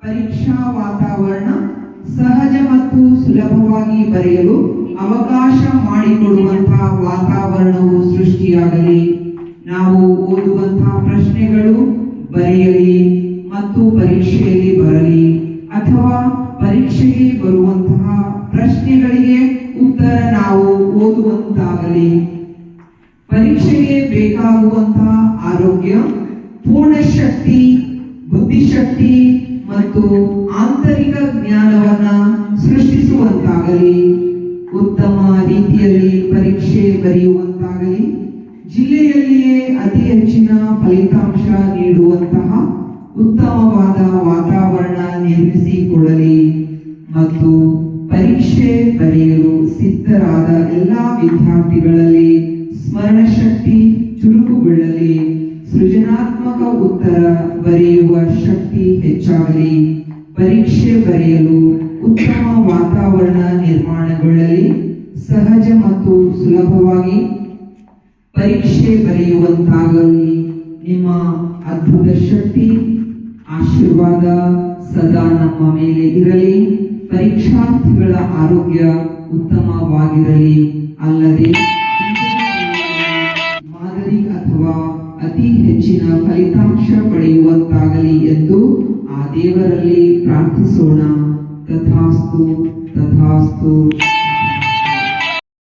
ಪರೀಕ್ಷಾ ವಾತಾವರಣ ಸಹಜ ಮತ್ತು ಸುಲಭವಾಗಿ ಬರೆಯಲು ಅವಕಾಶ ಮಾಡಿಕೊಡುವಂತಹ ವಾತಾವರಣವು ಸೃಷ್ಟಿಯಾಗಲಿ. ನಾವು ಓದುವಂತಹ ಪ್ರಶ್ನೆಗಳು ಬರೆಯಲಿ ಮತ್ತು ಪರೀಕ್ಷೆಯಲ್ಲಿ ಬರಲಿ, ಅಥವಾ ಪರೀಕ್ಷೆಗೆ ಬರುವಂತಹ ಪ್ರಶ್ನೆಗಳಿಗೆ ಉತ್ತರ ನಾವು ಓದುವಂತಾಗಲಿ. ಪರೀಕ್ಷೆಗೆ ಬೇಕಾಗುವಂತಹ ಆರೋಗ್ಯ, ಪೂರ್ಣ ಶಕ್ತಿ, ಬುದ್ಧಿಶಕ್ತಿ ಮತ್ತು ಆಂತರಿಕ ಜ್ಞಾನವನ್ನ ಸೃಷ್ಟಿಸುವಂತಾಗಲಿ. ಉತ್ತಮ ರೀತಿಯಲ್ಲಿ ಪರೀಕ್ಷೆ ಬರೆಯುವಂತಾಗಲಿ. ಜಿಲ್ಲೆಯಲ್ಲಿಯೇ ಅತಿ ಹೆಚ್ಚಿನ ಫಲಿತಾಂಶ ನೀಡುವಂತಹ ಉತ್ತಮವಾದ ವಾತಾವರಣ ನಿರ್ಮಿಸಿಕೊಡಲಿ ಮತ್ತು ಪರೀಕ್ಷೆ ಬರೆಯಲು ಸಿದ್ಧರಾದ ಎಲ್ಲಾ ವಿದ್ಯಾರ್ಥಿಗಳಲ್ಲಿ ಸ್ಮರಣ ಶಕ್ತಿ ಚುರುಕುಗೊಳ್ಳಲಿ. ಸೃಜನಾತ್ಮಕ ಉತ್ತರ ಬರೆಯುವ ಶಕ್ತಿ ಹೆಚ್ಚಾಗಲಿ. ಪರೀಕ್ಷೆ ಬರೆಯಲು ಉತ್ತಮ ವಾತಾವರಣ ನಿರ್ಮಾಣಗೊಳ್ಳಲಿ. ಸಹಜ ಮತ್ತು ಸುಲಭವಾಗಿ ಪರೀಕ್ಷೆ ಬರೆಯುವಂತಾಗಲಿ. ನಿಮ್ಮ ಅದ್ಭುತ ಶಕ್ತಿ ಆಶೀರ್ವಾದ ಸದಾ ನಮ್ಮ ಮೇಲೆ ಇರಲಿ. ಪರೀಕ್ಷಾರ್ಥಿಗಳ ಆರೋಗ್ಯ ಉತ್ತಮವಾಗಿರಲಿ. ಅಲ್ಲದೆ